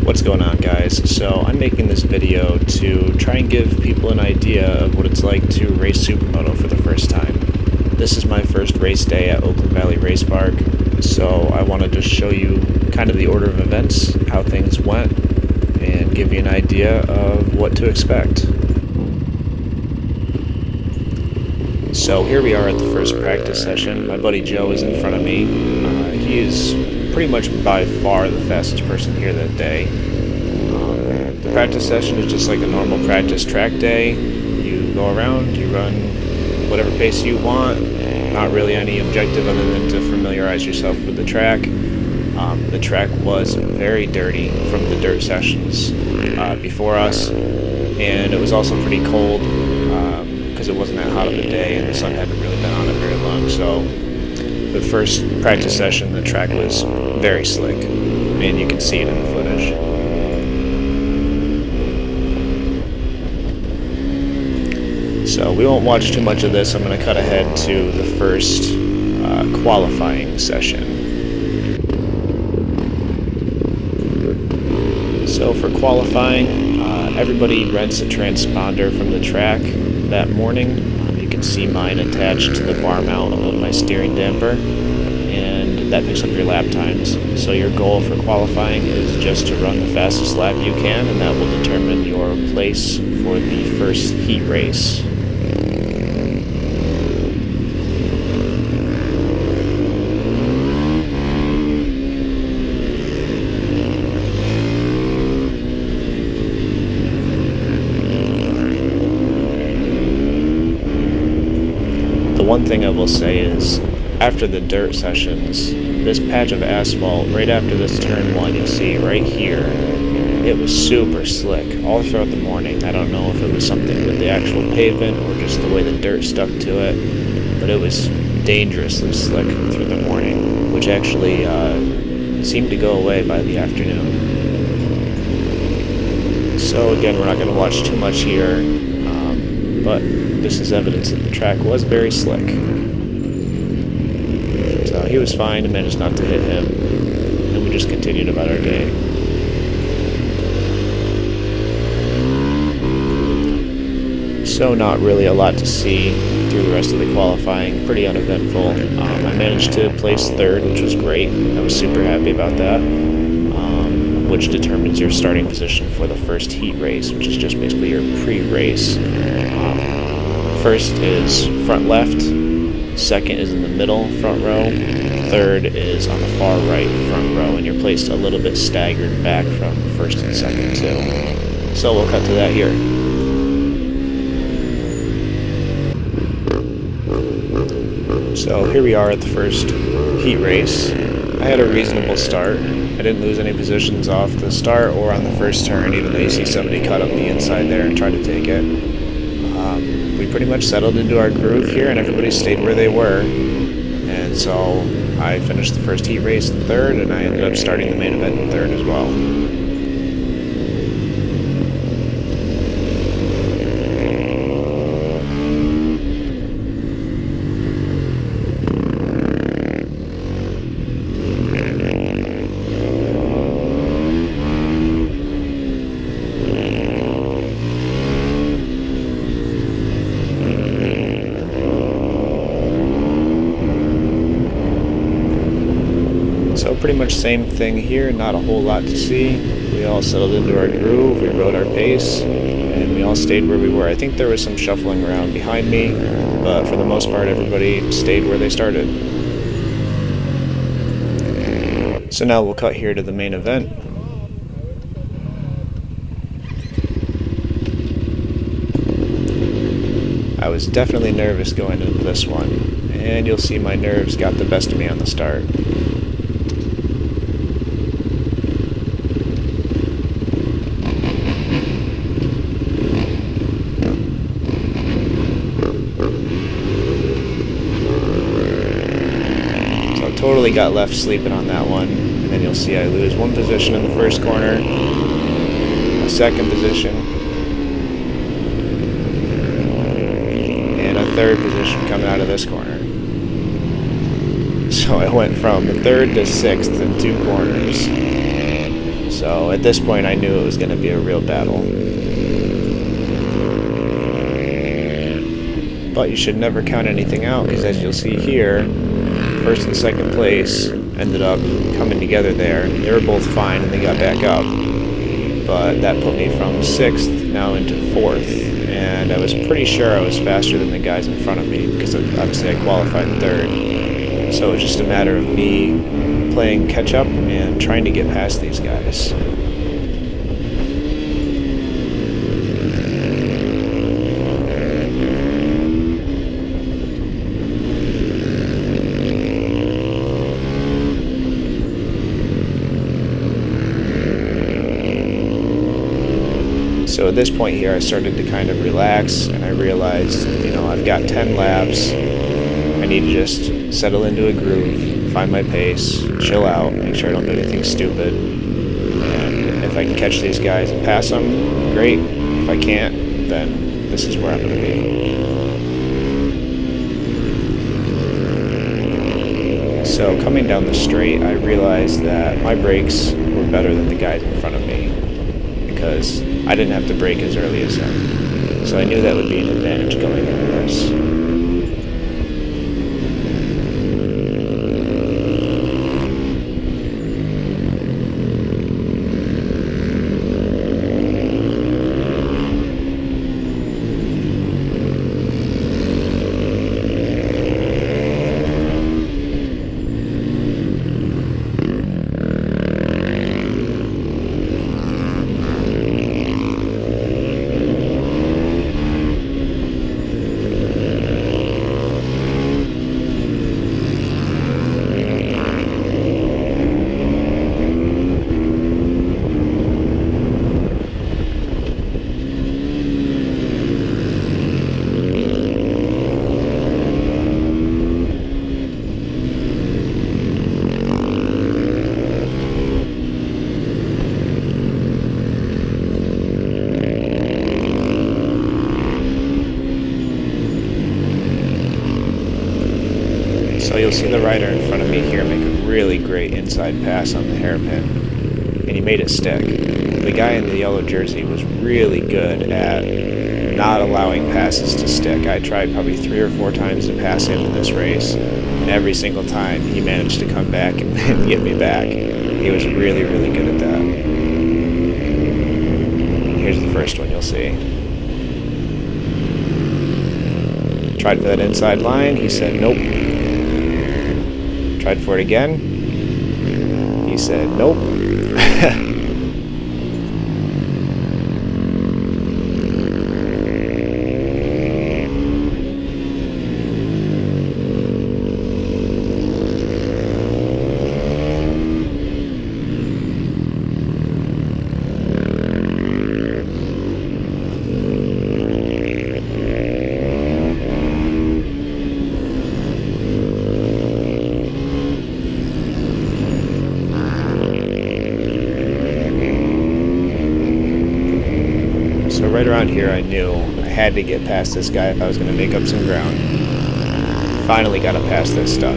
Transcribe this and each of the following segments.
What's going on, guys? So I'm making this video to try and give people an idea of what it's like to race Supermoto for the first time. This is my first race day at Oakland Valley Race Park, so I want to just show you kind of the order of events, how things went, and give you an idea of what to expect. So here we are at the first practice session. My buddy Joe is in front of me. He is pretty much by far the fastest person here that day. The practice session is just like a normal practice track day. You go around, you run whatever pace you want. Not really any objective other than to familiarize yourself with the track. The track was very dirty from the dirt sessions before us, and it was also pretty cold because it wasn't that hot of a day and the sun hadn't really been on it very long. So the first practice session, the track was very slick, and you can see it in the footage. So we won't watch too much of this. I'm going to cut ahead to the first qualifying session. So for qualifying, everybody rents a transponder from the track that morning. You can see mine attached to the bar mount of my steering damper, and that picks up your lap times. So your goal for qualifying is just to run the fastest lap you can, and that will determine your place for the first heat race. One thing I will say is, after the dirt sessions, this patch of asphalt, right after this turn one, you'll see right here, it was super slick all throughout the morning. I don't know if it was something with the actual pavement or just the way the dirt stuck to it, but it was dangerously slick through the morning, which actually seemed to go away by the afternoon. So again, we're not going to watch too much here, but this is evidence that the track was very slick. So he was fine and managed not to hit him, and we just continued about our day. So not really a lot to see through the rest of the qualifying, pretty uneventful. I managed to place third, which was great. I was super happy about that, which determines your starting position for the first heat race, which is just basically your pre-race. First is front left, second is in the middle front row, third is on the far right front row, and you're placed a little bit staggered back from first and second too. So we'll cut to that here. So here we are at the first heat race. I had a reasonable start. I didn't lose any positions off the start or on the first turn, even though you see somebody cut up the inside there and try to take it. We pretty much settled into our groove here, and everybody stayed where they were. And so I finished the first heat race in third, and I ended up starting the main event in third as well. So pretty much same thing here, not a whole lot to see. We all settled into our groove, we rode our pace, and we all stayed where we were. I think there was some shuffling around behind me, but for the most part everybody stayed where they started. So now we'll cut here to the main event. I was definitely nervous going into this one, and you'll see my nerves got the best of me on the start. Totally got left sleeping on that one, and then you'll see I lose one position in the first corner, a second position, and a third position coming out of this corner. So I went from 3rd to 6th in 2 corners. So So at this point I knew it was going to be a real battle. But you should never count anything out, because as you'll see here, first and second place ended up coming together there. They were both fine and they got back up. But that put me from 6th now into 4th. And I was pretty sure I was faster than the guys in front of me, because obviously I qualified 3rd. So it was just a matter of me playing catch up and trying to get past these guys. So at this point here, I started to kind of relax, and I realized, I've got 10 laps. I need to just settle into a groove, find my pace, chill out, make sure I don't do anything stupid. And if I can catch these guys and pass them, great. If I can't, then this is where I'm going to be. So coming down the straight, I realized that my brakes were better than the guys in front of me, because I didn't have to brake as early as him. So I knew that would be an advantage going into this. So you'll see the rider in front of me here make a really great inside pass on the hairpin, and he made it stick. The guy in the yellow jersey was really good at not allowing passes to stick. I tried probably 3 or 4 times to pass him in this race, and every single time he managed to come back and get me back. He was really, really good at that. Here's the first one you'll see. Tried for that inside line, he said nope. Tried for it again. He said nope. So right around here I knew I had to get past this guy if I was going to make up some ground. Finally got to pass this stuck.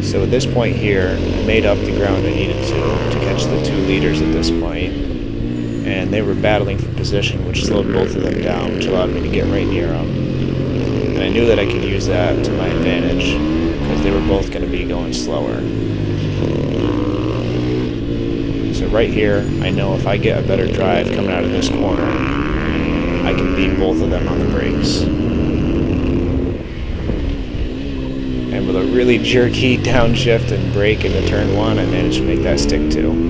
So at this point here, I made up the ground I needed to catch the 2 leaders at this point, and they were battling for position, which slowed both of them down, which allowed me to get right near them. And I knew that I could use that to my advantage, because they were both going to be going slower. So right here, I know if I get a better drive coming out of this corner, I can beat both of them on the brakes. And with a really jerky downshift and brake into turn 1, I managed to make that stick too.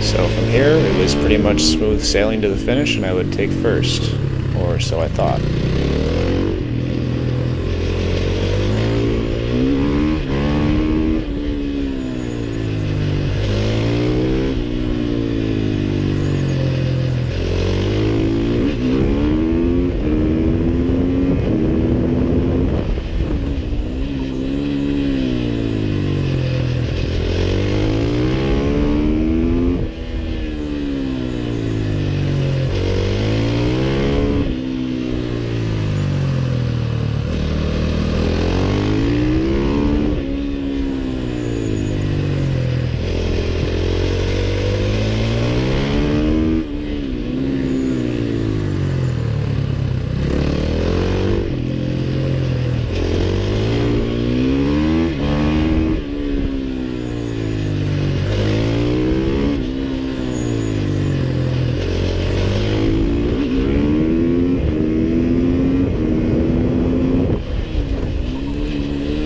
So from here, it was pretty much smooth sailing to the finish, and I would take first, or so I thought.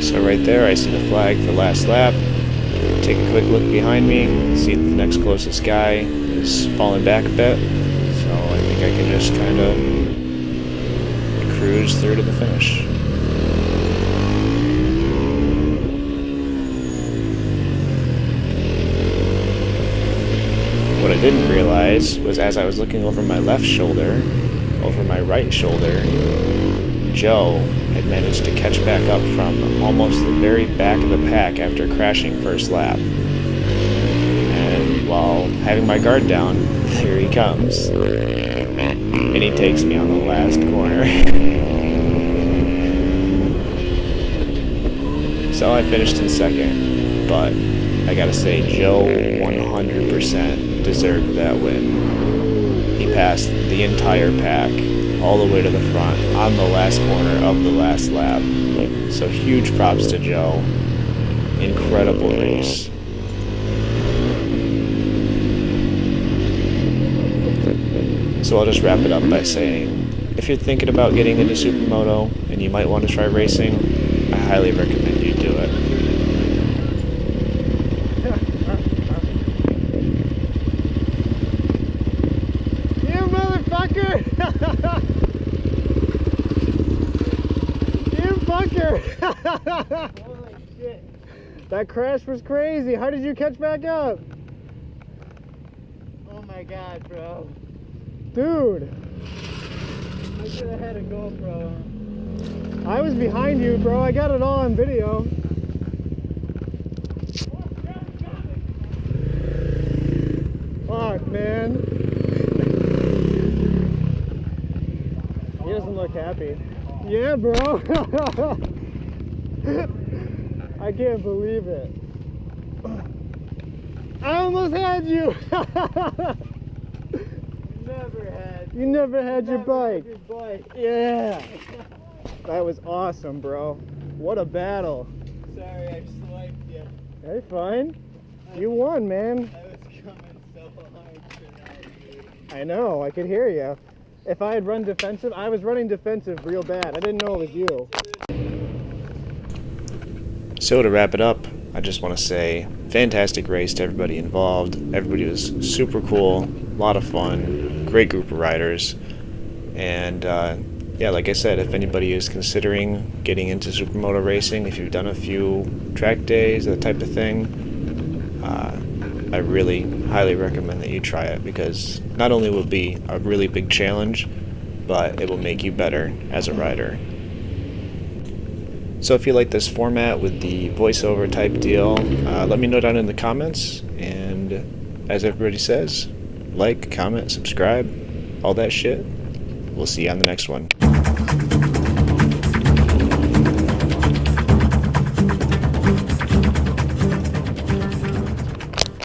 So right there, I see the flag for last lap. Take a quick look behind me, see that the next closest guy is falling back a bit. So I think I can just kind of cruise through to the finish. What I didn't realize was as I was looking over my left shoulder, over my right shoulder, Joe had managed to catch back up from almost the very back of the pack after crashing first lap. And while having my guard down, there he comes. And he takes me on the last corner. So I finished in second, but I gotta say, Joe 100% deserved that win. He passed the entire pack all the way to the front on the last corner of the last lap. So huge props to Joe. Incredible race. So I'll just wrap it up by saying, if you're thinking about getting into Supermoto and you might want to try racing, I highly recommend you do it. You motherfucker! You fucker! Holy shit. That crash was crazy. How did you catch back up? Oh my god, bro. Dude. I should have had a GoPro. I was behind you, bro. I got it all on video. Fuck, man. He doesn't look happy. Yeah, bro. I can't believe it. I almost had you. You never had your bike. Yeah. That was awesome, bro. What a battle. Sorry, I swiped you. Hey, fine. You won, man. I was coming so hard for that, dude. I know, I could hear you. If I had run defensive, I was running defensive real bad. I didn't know it was you. So to wrap it up, I just want to say, fantastic race to everybody involved. Everybody was super cool, a lot of fun, great group of riders. And yeah, like I said, if anybody is considering getting into Supermoto racing, if you've done a few track days, that type of thing, I really highly recommend that you try it, because not only will it be a really big challenge, but it will make you better as a rider. So if you like this format with the voiceover type deal, let me know down in the comments, and as everybody says, like, comment, subscribe, all that shit. We'll see you on the next one.